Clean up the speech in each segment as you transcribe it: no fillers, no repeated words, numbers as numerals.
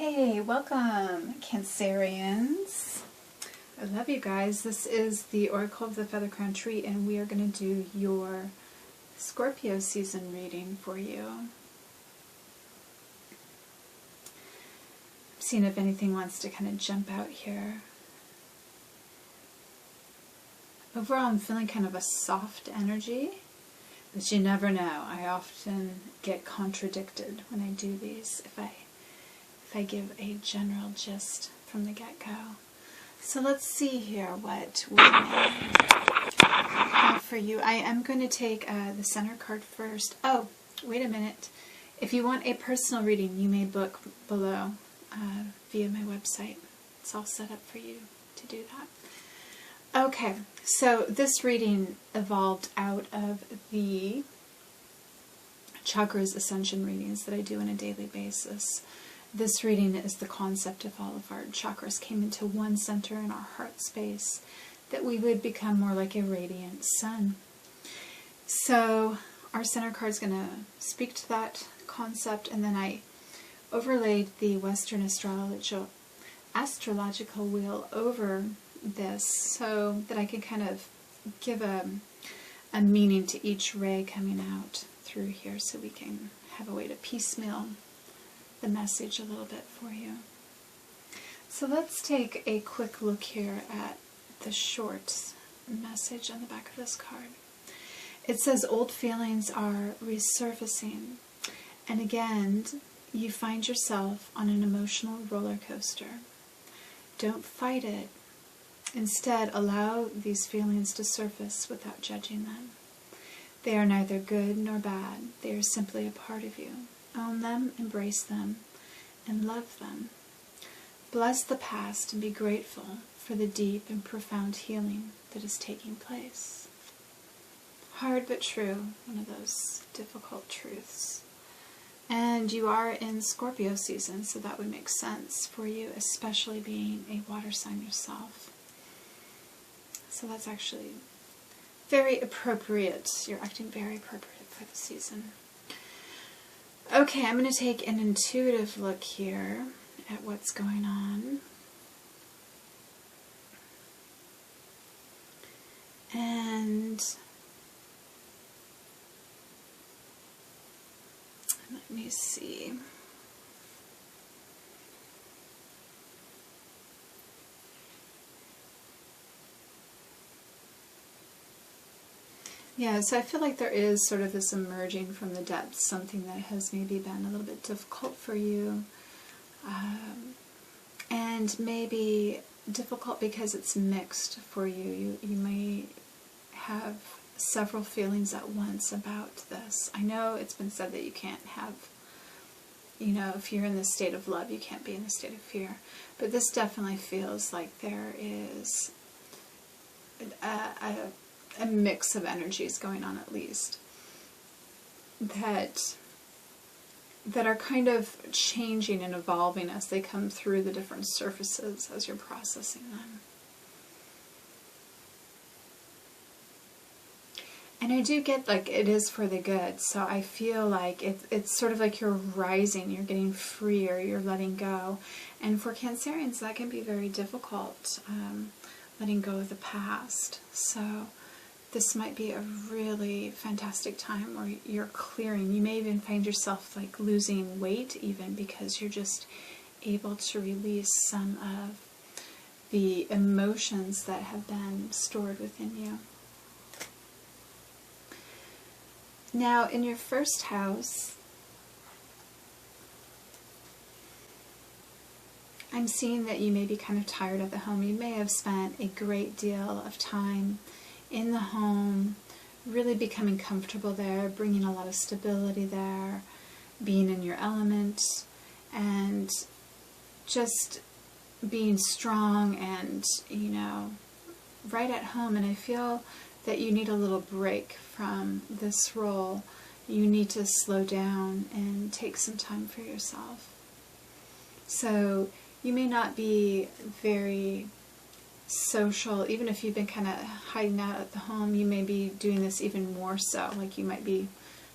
Hey, welcome, Cancerians. I love you guys. This is the Oracle of the Feather Crown Tree, and we are going to do your Scorpio season reading for you. I'm seeing if anything wants to kind of jump out here. Overall, I'm feeling kind of a soft energy, but you never know. I often get contradicted when I do these if I give a general gist from the get-go. So let's see here what we have for you. I am going to take the center card first. Oh, wait a minute. If you want a personal reading, you may book below via my website. It's all set up for you to do that. Okay, so this reading evolved out of the chakras ascension readings that I do on a daily basis. This reading is the concept of all of our chakras came into one center in our heart space, that we would become more like a radiant sun. So our center card is going to speak to that concept, and then I overlaid the Western astrological wheel over this so that I can kind of give a meaning to each ray coming out through here, so we can have a way to piecemeal the message a little bit for you. So let's take a quick look here at the short message on the back of this card. It says old feelings are resurfacing, and again you find yourself on an emotional roller coaster. Don't fight it. Instead, allow these feelings to surface without judging them. They are neither good nor bad. They are simply a part of you. Own them, embrace them, and love them. Bless the past and be grateful for the deep and profound healing that is taking place. Hard but true, one of those difficult truths. And you are in Scorpio season, so that would make sense for you, especially being a water sign yourself. So that's actually very appropriate. You're acting very appropriate for the season. Okay, I'm going to take an intuitive look here at what's going on. And let me see. Yeah, so I feel like there is sort of this emerging from the depths, something that has maybe been a little bit difficult for you, and maybe difficult because it's mixed for you. You may have several feelings at once about this. I know it's been said that you can't have, if you're in the state of love, you can't be in the state of fear, but this definitely feels like there is a mix of energies going on, at least, that are kind of changing and evolving as they come through the different surfaces as you're processing them. And I do get like it is for the good, so I feel like it's sort of like you're rising, you're getting freer, you're letting go. And for Cancerians, that can be very difficult, letting go of the past. So this might be a really fantastic time where you're clearing. You may even find yourself like losing weight even, because you're just able to release some of the emotions that have been stored within you. Now, in your first house, I'm seeing that you may be kind of tired of the home. You may have spent a great deal of time in the home, really becoming comfortable there, bringing a lot of stability there, being in your element, and just being strong and, right at home. And I feel that you need a little break from this role. You need to slow down and take some time for yourself. So you may not be very social, even if you've been kind of hiding out at the home. You may be doing this even more so, like you might be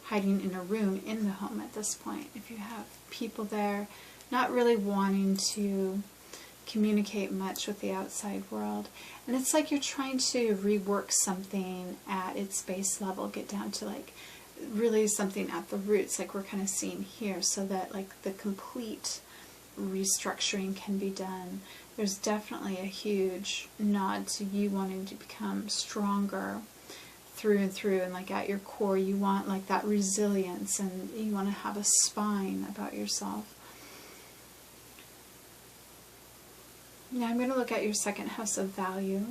hiding in a room in the home at this point. If you have people there, not really wanting to communicate much with the outside world. And it's like you're trying to rework something at its base level, get down to like really something at the roots, like we're kind of seeing here, so that like the complete restructuring can be done. There's definitely a huge nod to you wanting to become stronger through and through, and like at your core you want like that resilience, and you want to have a spine about yourself. Now I'm going to look at your second house of value.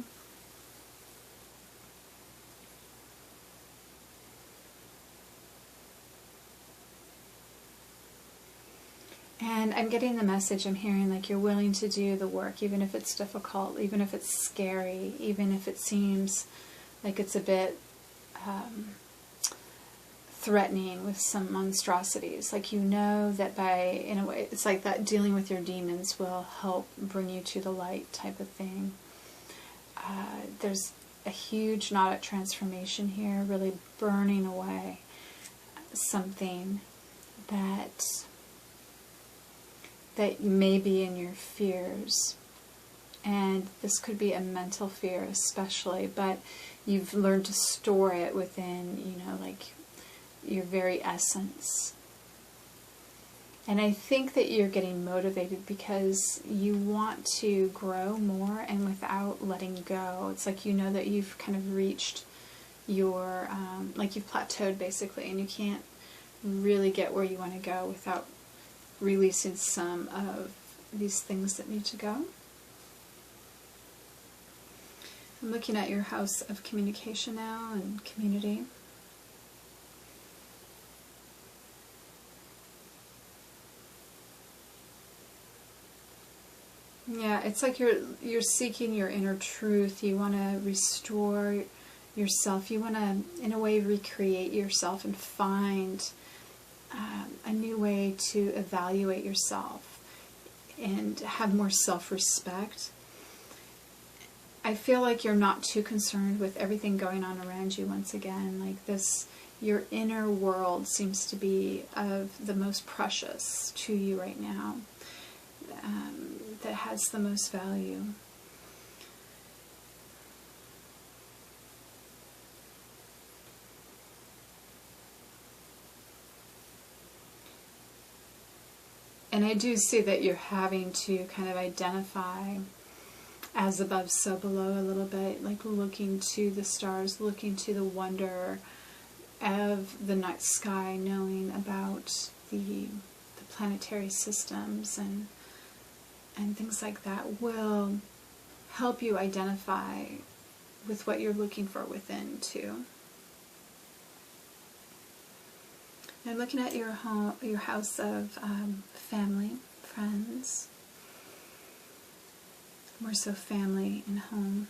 And I'm getting the message, I'm hearing like you're willing to do the work, even if it's difficult, even if it's scary, even if it seems like it's a bit threatening with some monstrosities. Like you know that by, in a way, it's like that dealing with your demons will help bring you to the light type of thing. There's a huge knot at transformation here, really burning away something that may be in your fears. And this could be a mental fear especially, but you've learned to store it within, you know, like your very essence. And I think that you're getting motivated because you want to grow more and without letting go. It's like you know that you've kind of reached your, like you've plateaued basically, and you can't really get where you want to go without releasing some of these things that need to go. I'm looking at your house of communication now and community. Yeah, it's like you're seeking your inner truth. You want to restore yourself. You want to, in a way, recreate yourself and find a new way to evaluate yourself and have more self-respect. I feel like you're not too concerned with everything going on around you once again. Like this, your inner world seems to be of the most precious to you right now, that has the most value. And I do see that you're having to kind of identify as above, so below a little bit, like looking to the stars, looking to the wonder of the night sky, knowing about the planetary systems and things like that will help you identify with what you're looking for within too. I'm looking at your home, your house of family, friends. More so family and home.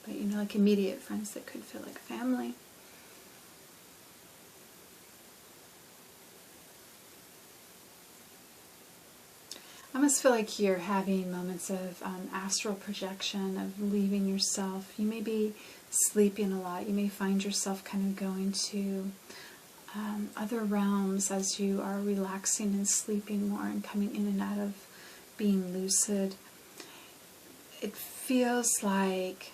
But you know, like immediate friends that could feel like family. I almost feel like you're having moments of astral projection, of leaving yourself. You may be sleeping a lot. You may find yourself kind of going to other realms as you are relaxing and sleeping more and coming in and out of being lucid. It feels like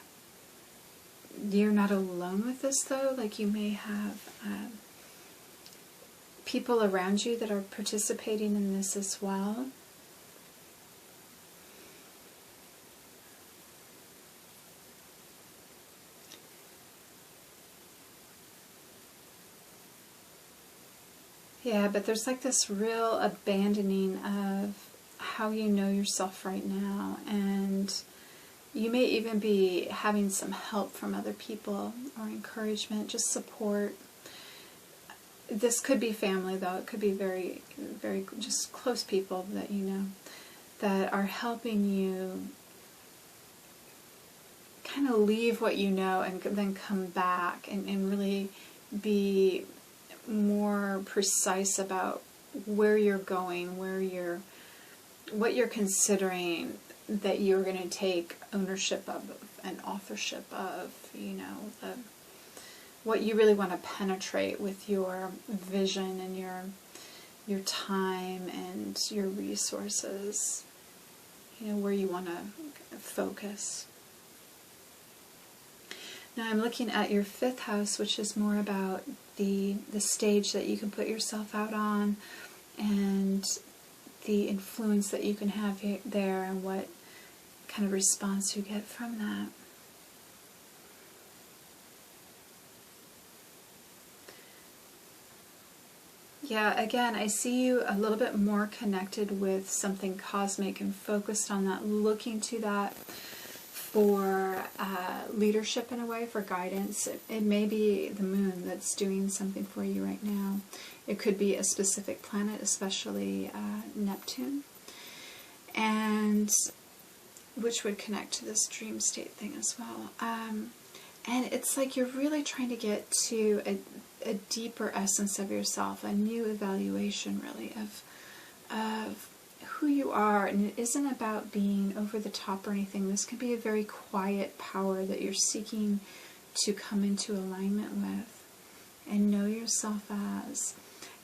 you're not alone with this though. Like you may have people around you that are participating in this as well. Yeah, but there's like this real abandoning of how you know yourself right now, and you may even be having some help from other people or encouragement, just support. This could be family though, it could be very, very just close people that you know that are helping you kind of leave what you know and then come back and really be more precise about where you're going, what you're considering that you're going to take ownership of and authorship of, you know, what you really want to penetrate with your vision and your time and your resources, you know, where you want to focus. Now I'm looking at your 5th house, which is more about the stage that you can put yourself out on and the influence that you can have there and what kind of response you get from that. Yeah, again, I see you a little bit more connected with something cosmic and focused on that, looking to that for leadership in a way, for guidance. It may be the moon that's doing something for you right now. It could be a specific planet, especially Neptune, and which would connect to this dream state thing as well. And it's like you're really trying to get to a deeper essence of yourself, a new evaluation really of who you are. And it isn't about being over the top or anything. This can be a very quiet power that you're seeking to come into alignment with and know yourself as.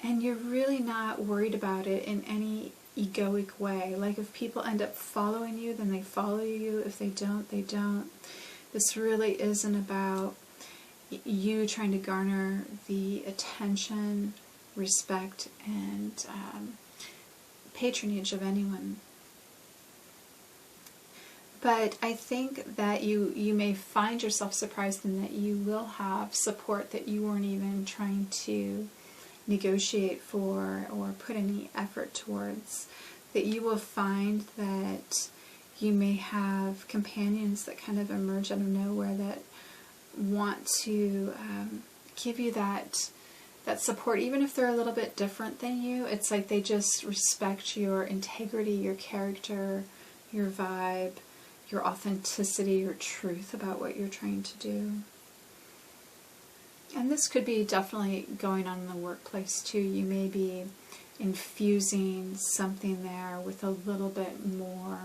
And you're really not worried about it in any egoic way. Like if people end up following you, then they follow you. If they don't, they don't. This really isn't about you trying to garner the attention, respect, and patronage of anyone. But I think that you may find yourself surprised in that you will have support that you weren't even trying to negotiate for or put any effort towards. That you will find that you may have companions that kind of emerge out of nowhere that want to give you that support, even if they're a little bit different than you. It's like they just respect your integrity, your character, your vibe, your authenticity, your truth about what you're trying to do. And this could be definitely going on in the workplace too. You may be infusing something there with a little bit more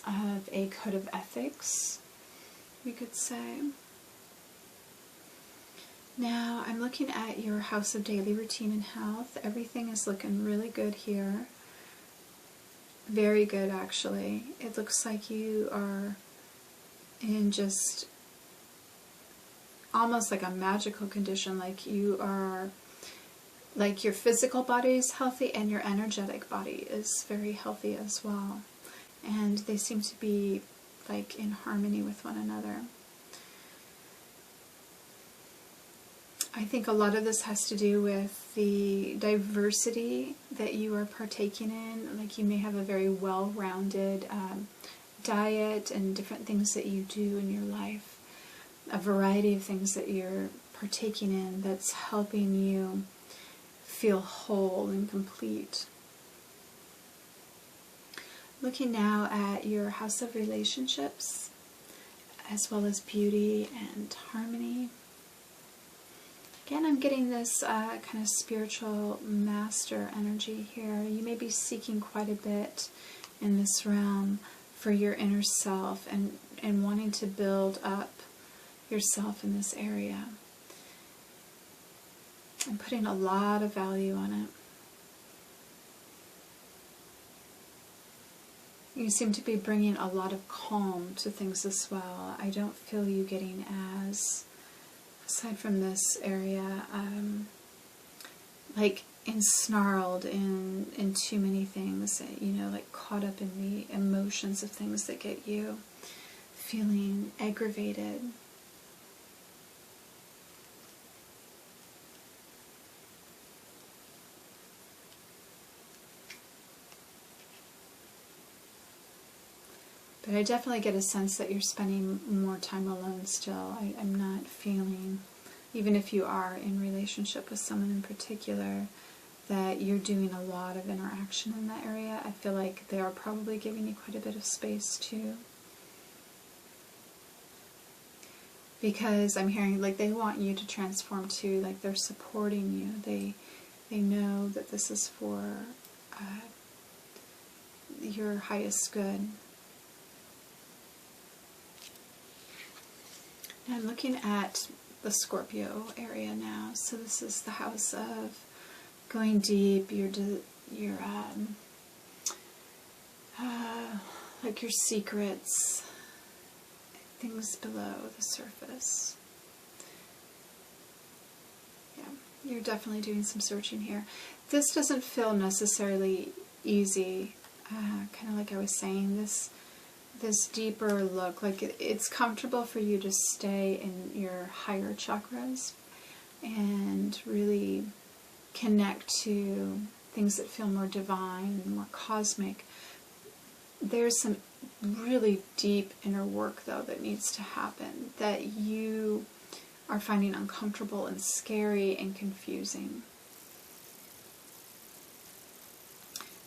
of a code of ethics, we could say. Now I'm looking at your house of daily routine and health. Everything is looking really good here. Very good, actually. It looks like you are in just almost like a magical condition, like you are, like your physical body is healthy and your energetic body is very healthy as well. And they seem to be like in harmony with one another. I think a lot of this has to do with the diversity that you are partaking in. Like you may have a very well-rounded diet and different things that you do in your life. A variety of things that you're partaking in that's helping you feel whole and complete. Looking now at your house of relationships, as well as beauty and harmony. Again, I'm getting this kind of spiritual master energy here. You may be seeking quite a bit in this realm for your inner self and wanting to build up yourself in this area. I'm putting a lot of value on it. You seem to be bringing a lot of calm to things as well. I don't feel you getting as, aside from this area, like ensnarled in too many things, you know, like caught up in the emotions of things that get you feeling aggravated. But I definitely get a sense that you're spending more time alone still. I'm not feeling, even if you are in relationship with someone in particular, that you're doing a lot of interaction in that area. I feel like they are probably giving you quite a bit of space too. Because I'm hearing like they want you to transform too, like they're supporting you. They know that this is for your highest good. Now I'm looking at the Scorpio area now. So this is the house of going deep, like your secrets, things below the surface. Yeah, you're definitely doing some searching here. This doesn't feel necessarily easy, kind of like I was saying, this deeper look, like it's comfortable for you to stay in your higher chakras and really connect to things that feel more divine and more cosmic. There's some really deep inner work, though, that needs to happen that you are finding uncomfortable and scary and confusing.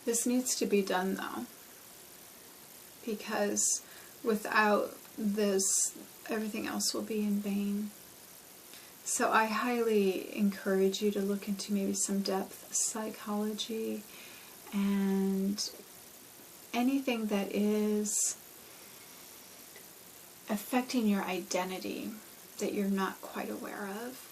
This needs to be done, though, because without this, everything else will be in vain. So I highly encourage you to look into maybe some depth psychology and anything that is affecting your identity that you're not quite aware of.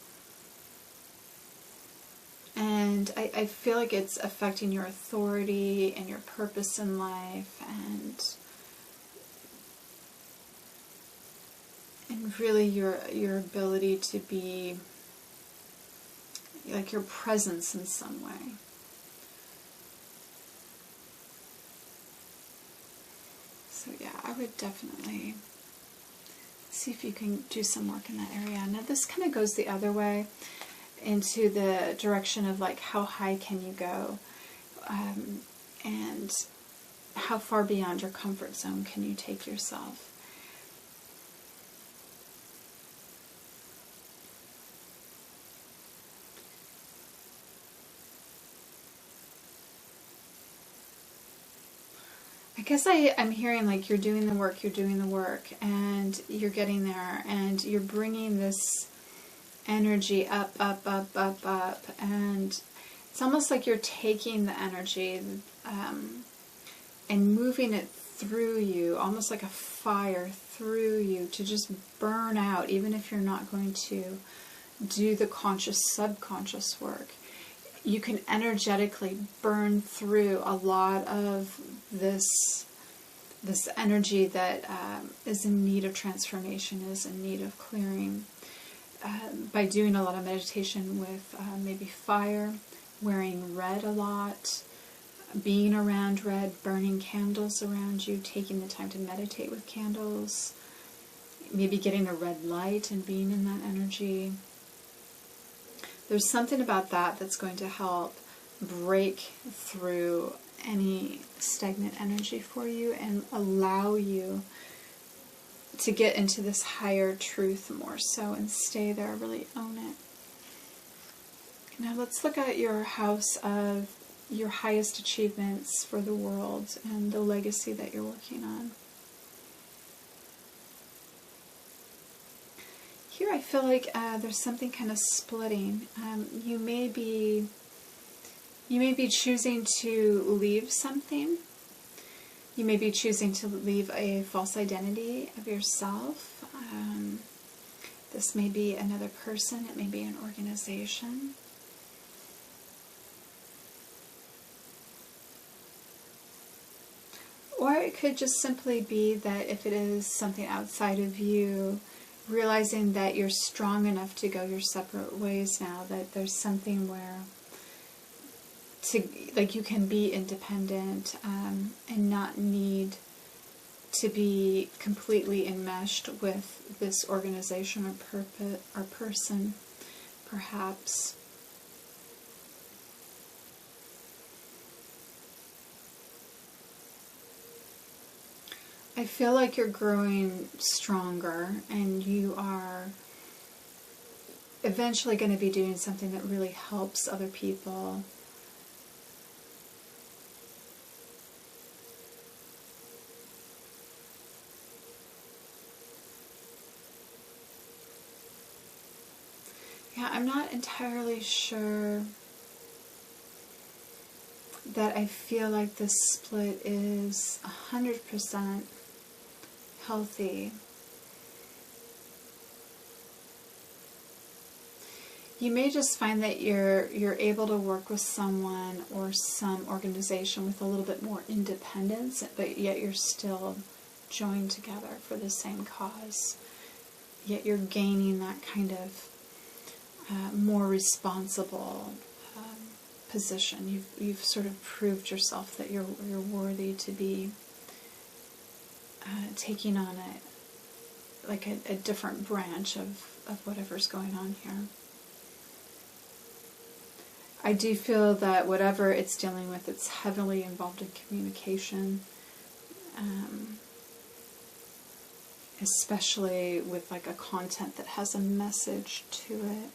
And I feel like it's affecting your authority and your purpose in life and really your ability to be, like, your presence in some way. So yeah, I would definitely see if you can do some work in that area. Now this kind of goes the other way, into the direction of like how high can you go, and how far beyond your comfort zone can you take yourself. I guess I'm hearing like you're doing the work, and you're getting there, and you're bringing this energy up, and it's almost like you're taking the energy and moving it through you, almost like a fire through you, to just burn out, even if you're not going to do the conscious, subconscious work. You can energetically burn through a lot of this energy that is in need of transformation, is in need of clearing, by doing a lot of meditation with maybe fire, wearing red a lot, being around red, burning candles around you, taking the time to meditate with candles, maybe getting a red light and being in that energy. There's something about that that's going to help break through any stagnant energy for you and allow you to get into this higher truth more so and stay there, really own it. Now let's look at your house of your highest achievements for the world and the legacy that you're working on. Here I feel like there's something kind of splitting. You may be choosing to leave something. You may be choosing to leave a false identity of yourself. This may be another person. It may be an organization. Or it could just simply be that if it is something outside of you, realizing that you're strong enough to go your separate ways now, that there's something where you can be independent and not need to be completely enmeshed with this organization or purpose or person, perhaps. I feel like you're growing stronger, and you are eventually going to be doing something that really helps other people. Yeah, I'm not entirely sure that I feel like this split is 100% healthy. You may just find that you're able to work with someone or some organization with a little bit more independence, but yet you're still joined together for the same cause. Yet you're gaining that kind of more responsible position. You've sort of proved yourself that you're worthy to be taking on a different branch of whatever's going on here. I do feel that whatever it's dealing with, it's heavily involved in communication, especially with like a content that has a message to it.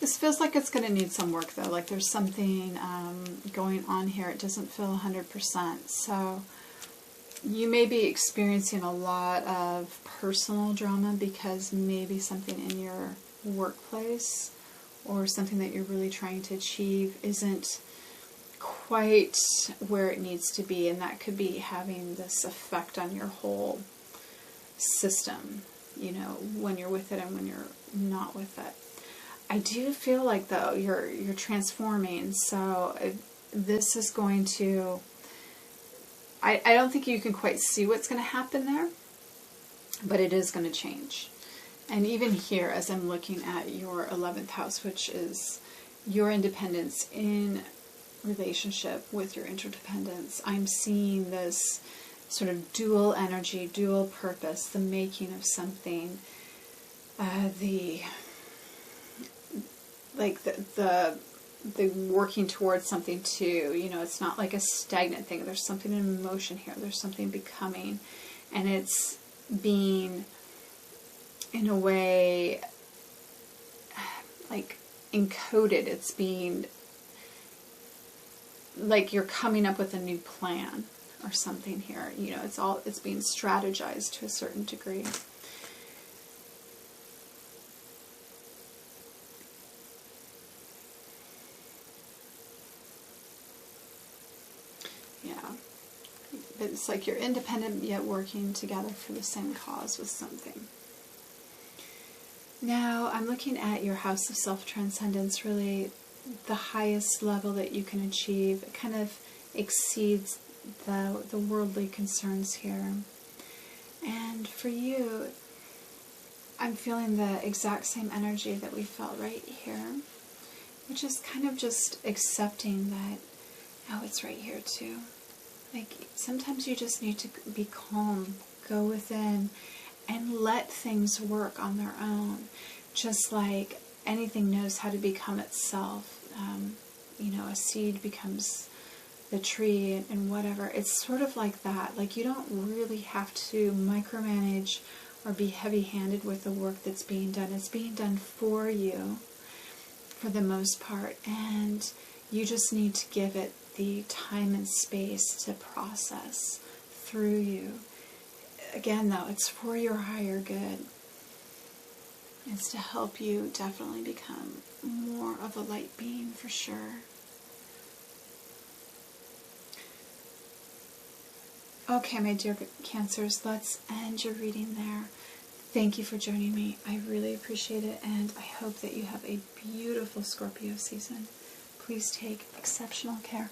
This feels like it's going to need some work though, like there's something going on here. It doesn't feel 100%, so you may be experiencing a lot of personal drama because maybe something in your workplace or something that you're really trying to achieve isn't quite where it needs to be, and that could be having this effect on your whole system, you know, when you're with it and when you're not with it. I do feel like though you're transforming, so this is going to, I don't think you can quite see what's going to happen there, but it is going to change. And even here, as I'm looking at your 11th house, which is your independence in relationship with your interdependence, I'm seeing this sort of dual energy, dual purpose, the making of something, the working towards something too. You know, it's not like a stagnant thing. There's something in motion here. There's something becoming, and it's being, in a way, like encoded. It's being like you're coming up with a new plan or something here. You know, it's being strategized to a certain degree. It's like you're independent yet working together for the same cause with something. Now I'm looking at your house of self-transcendence, really the highest level that you can achieve. It kind of exceeds the worldly concerns here. And for you, I'm feeling the exact same energy that we felt right here, which is kind of just accepting that, oh, it's right here too. Like, sometimes you just need to be calm, go within, and let things work on their own. Just like anything knows how to become itself. You know, a seed becomes the tree and whatever. It's sort of like that. Like, you don't really have to micromanage or be heavy-handed with the work that's being done. It's being done for you, for the most part. And you just need to give it the time and space to process through you. Again, though, it's for your higher good. It's to help you definitely become more of a light being, for sure. Okay, my dear Cancers, let's end your reading there. Thank you for joining me. I really appreciate it, and I hope that you have a beautiful Scorpio season. Please take exceptional care.